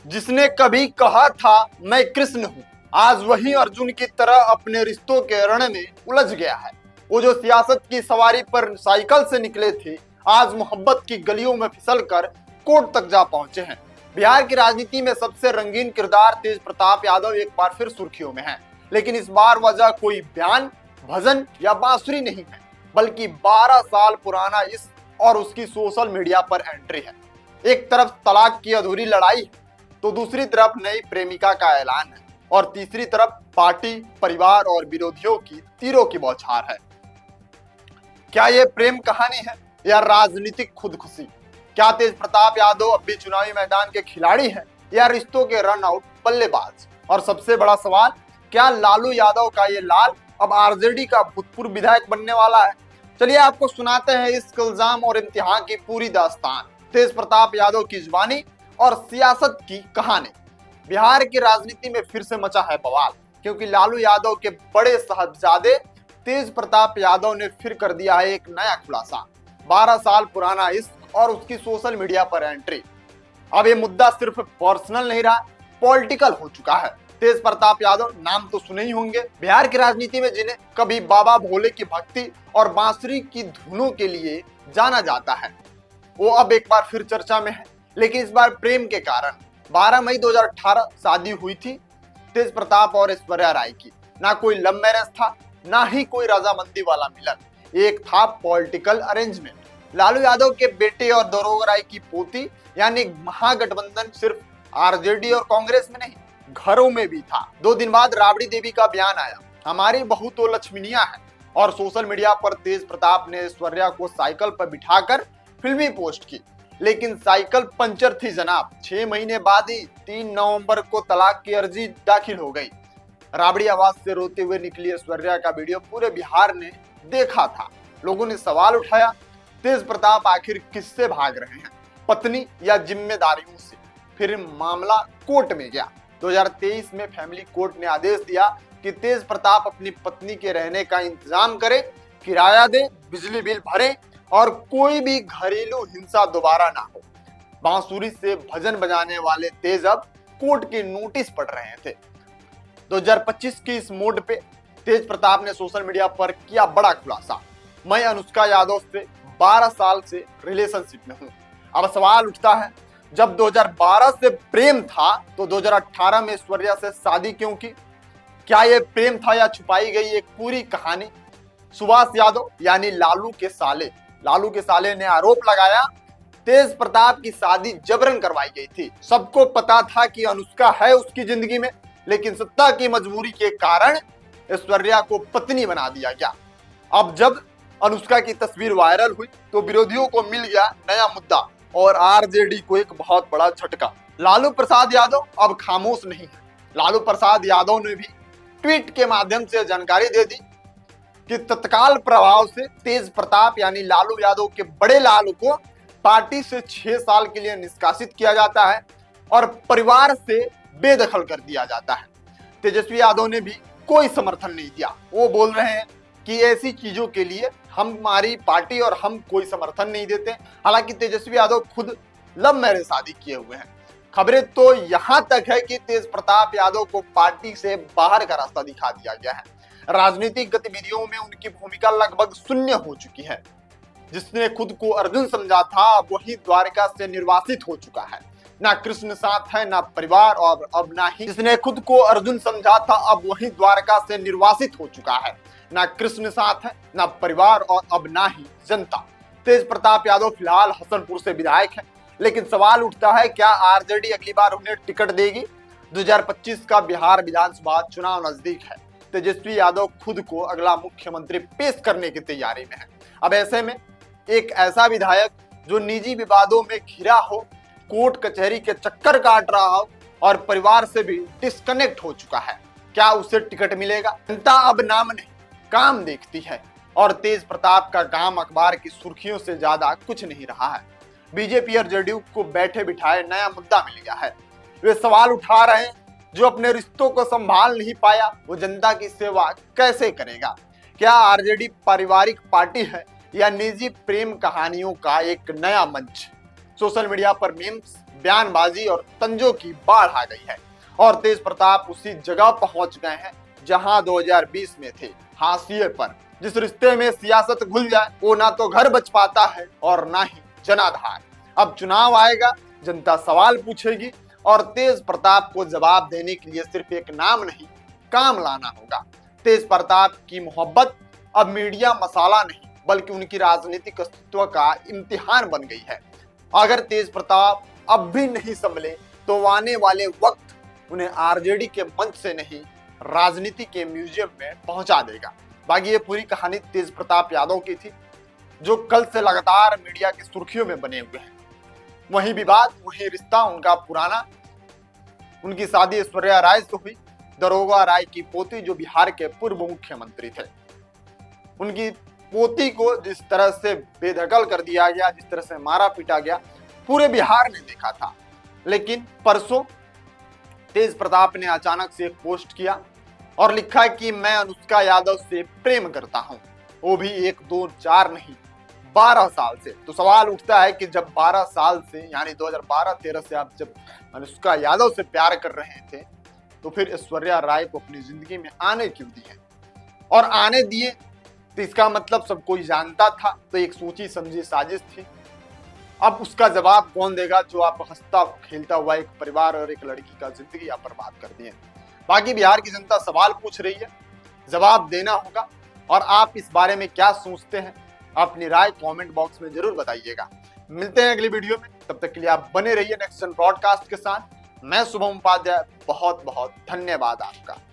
जिसने कभी कहा था मैं कृष्ण हूँ, आज वही अर्जुन की तरह अपने रिश्तों के रण में उलझ गया है। वो जो सियासत की सवारी पर साइकिल से निकले थे, आज मोहब्बत की गलियों में फिसलकर कोर्ट तक जा पहुंचे हैं। बिहार की राजनीति में सबसे रंगीन किरदार तेज प्रताप यादव एक बार फिर सुर्खियों में है, लेकिन इस बार वजह कोई बयान, भजन या बांसुरी नहीं है, बल्कि 12 साल पुराना इश्क और उसकी सोशल मीडिया पर एंट्री है। एक तरफ तलाक की अधूरी लड़ाई है, तो दूसरी तरफ नई प्रेमिका का ऐलान है, और तीसरी तरफ पार्टी, परिवार और विरोधियों की तीरों की बौछार है। क्या ये प्रेम कहानी है या राजनीतिक खुदकुशी? क्या तेज प्रताप यादव अब भी चुनावी मैदान के खिलाड़ी हैं या रिश्तों के रन आउट बल्लेबाज? और सबसे बड़ा सवाल, क्या लालू यादव का ये लाल अब आरजेडी का भूतपूर्व विधायक बनने वाला है? चलिए आपको सुनाते हैं इस इल्जाम और इम्तिहान की पूरी दास्तान, तेज प्रताप यादव की जुबानी और सियासत की कहानी। बिहार की राजनीति में फिर से मचा है बवाल, क्योंकि लालू यादव के बड़े साहबजादे तेज प्रताप यादव ने फिर कर दिया है एक नया खुलासा। 12 साल पुराना इश्क और उसकी सोशल मीडिया पर एंट्री। अब ये मुद्दा सिर्फ पर्सनल नहीं रहा, पॉलिटिकल हो चुका है। तेज प्रताप यादव नाम तो सुने ही होंगे, बिहार की राजनीति में जिन्हें कभी बाबा भोले की भक्ति और बांसुरी की धुनों के लिए जाना जाता है, वो अब एक बार फिर चर्चा में है, लेकिन इस बार प्रेम के कारण। 12 मई 2018 शादी हुई थी तेज प्रताप और ऐश्वर्या राय की। ना कोई लव मैरिज था, ना ही कोई रजामंदी वाला मिलन, एक था पॉलिटिकल अरेंजमेंट। लालू यादव के बेटे और दरोगा राय की पोती, यानी महागठबंधन सिर्फ आरजेडी और कांग्रेस में नहीं, घरों में भी था। 2 दिन बाद राबड़ी देवी का बयान आया, हमारी बहू तो लक्ष्मीनिया है, और सोशल मीडिया पर तेज प्रताप ने ऐश्वर्या को साइकिल पर बिठाकर फिल्मी पोस्ट की। लेकिन साइकिल पंचर थी जनाब। 6 महीने बाद ही 3 नवंबर को तलाक की अर्जी दाखिल हो गई। राबड़ी आवाज से रोते हुए निकली ऐश्वर्या का वीडियो पूरे बिहार ने देखा था। लोगों ने सवाल उठाया, तेज प्रताप आखिर किससे भाग रहे हैं, पत्नी या जिम्मेदारियों से? फिर मामला कोर्ट में गया। 2023 में फैमिली कोर्ट ने आदेश दिया कि तेज प्रताप अपनी पत्नी के रहने का इंतजाम करे, किराया दे, बिजली बिल भरे और कोई भी घरेलू हिंसा दोबारा ना हो। बांसुरी से भजन बजाने वाले तेज अब कोर्ट की नोटिस पढ़ रहे थे। 2025 की इस मोड पे तेज प्रताप ने सोशल मीडिया पर किया बड़ा खुलासा, मैं अनुष्का यादव से 12 साल से रिलेशनशिप में हूँ। अब सवाल उठता है, जब 2012 से प्रेम था तो 2018 में ऐश्वर्या से शादी क्यों की? क्या यह प्रेम था या छुपाई गई एक पूरी कहानी? सुभाष यादव यानी लालू के साले ने आरोप लगाया, तेज प्रताप की शादी जबरन करवाई गई थी। सबको पता था कि अनुष्का है उसकी जिंदगी में, लेकिन सत्ता की मजबूरी के कारण ऐश्वर्या को पत्नी बना दिया गया। अब जब अनुष्का की तस्वीर वायरल हुई तो विरोधियों को मिल गया नया मुद्दा और आरजेडी को एक बहुत बड़ा झटका। लालू प्रसाद यादव अब खामोश नहीं है। लालू प्रसाद यादव ने भी ट्वीट के माध्यम से जानकारी दे दी कि तत्काल प्रभाव से तेज प्रताप यानी लालू यादव के बड़े लाल को पार्टी से 6 साल के लिए निष्कासित किया जाता है और परिवार से बेदखल कर दिया जाता है। तेजस्वी यादव ने भी कोई समर्थन नहीं दिया। वो बोल रहे हैं कि ऐसी चीजों के लिए हमारी पार्टी और हम कोई समर्थन नहीं देते। हालांकि तेजस्वी यादव खुद लव मैरिज शादी किए हुए हैं। खबरें तो यहां तक है कि तेज प्रताप यादव को पार्टी से बाहर का रास्ता दिखा दिया गया है। राजनीतिक गतिविधियों में उनकी भूमिका लगभग शून्य हो चुकी है। जिसने खुद को अर्जुन समझा था, अब वही द्वारका से निर्वासित हो चुका है। ना कृष्ण साथ है, ना परिवार, और अब ना ही जिसने खुद को अर्जुन समझा था, अब वही द्वारका से निर्वासित हो चुका है। ना कृष्ण साथ है, ना परिवार, और अब ना ही जनता। तेज प्रताप यादव फिलहाल हसनपुर से विधायक है, लेकिन सवाल उठता है, क्या आरजेडी अगली बार उन्हें टिकट देगी? 2025 का बिहार विधानसभा चुनाव नजदीक है। तेजस्वी यादव खुद को अगला मुख्यमंत्री पेश करने की तैयारी में है। अब ऐसे में एक ऐसा विधायक जो निजी विवादों में घिरा हो, कोर्ट कचहरी के चक्कर काट रहा हो और परिवार से भी डिस्कनेक्ट हो चुका है, क्या उसे टिकट मिलेगा? जनता अब नाम नहीं काम देखती है, और तेज प्रताप का काम अखबार की सुर्खियों से ज्यादा कुछ नहीं रहा है। बीजेपी और जेडीयू को बैठे बिठाए नया मुद्दा मिल गया है। वे सवाल उठा रहे हैं, जो अपने रिश्तों को संभाल नहीं पाया वो जनता की सेवा कैसे करेगा? क्या आरजेडी पारिवारिक पार्टी है या निजी प्रेम कहानियों का एक नया मंच? सोशल मीडिया पर मीम्स, बयानबाजी और तंजों की बाढ़ आ गई है और तेज प्रताप उसी जगह पहुंच गए हैं जहां 2020 में थे, हाशिए पर। जिस रिश्ते में सियासत घुल जाए वो ना तो घर बच पाता है और ना ही जनाधार। अब चुनाव आएगा, जनता सवाल पूछेगी और तेज प्रताप को जवाब देने के लिए सिर्फ एक नाम नहीं, काम लाना होगा। तेज प्रताप की मोहब्बत अब मीडिया मसाला नहीं बल्कि उनकी राजनीतिक अस्तित्व का इम्तिहान बन गई है। अगर तेज प्रताप अब भी नहीं संभले तो आने वाले वक्त उन्हें आरजेडी के मंच से नहीं, राजनीति के म्यूजियम में पहुंचा देगा। बाकी ये पूरी कहानी तेज प्रताप यादव की थी, जो कल से लगातार मीडिया की सुर्खियों में बने हुए हैं। वही विवाद, वही रिश्ता उनका पुराना। उनकी शादी ऐश्वर्या राय से हुई, दरोगा राय की पोती, जो बिहार के पूर्व मुख्यमंत्री थे। उनकी पोती को जिस तरह से बेदखल कर दिया गया, जिस तरह से मारा पीटा गया, पूरे बिहार ने देखा था। लेकिन परसों तेज प्रताप ने अचानक से एक पोस्ट किया और लिखा कि मैं अनुष्का यादव से प्रेम करता हूं, वो भी 1, 2, 4 नहीं, 12 साल से। तो सवाल उठता है कि जब 12 साल से यानी 2012-13 से आप जब अनुष्का यादव से प्यार कर रहे थे तो फिर ऐश्वर्या राय को अपनी जिंदगी में आने क्यों दिए? और आने दिए तो इसका मतलब सब कोई जानता था, तो एक सोची समझी साजिश थी। अब उसका जवाब कौन देगा जो आप हंसता खेलता हुआ एक परिवार और एक लड़की का जिंदगी आप बर्बाद कर दिए। बाकी बिहार की जनता सवाल पूछ रही है, जवाब देना होगा। और आप इस बारे में क्या सोचते हैं, अपनी राय कमेंट बॉक्स में जरूर बताइएगा। मिलते हैं अगली वीडियो में, तब तक के लिए आप बने रहिए नेक्स्ट जन ब्रॉडकास्ट के साथ। मैं शुभम उपाध्याय, बहुत बहुत धन्यवाद आपका।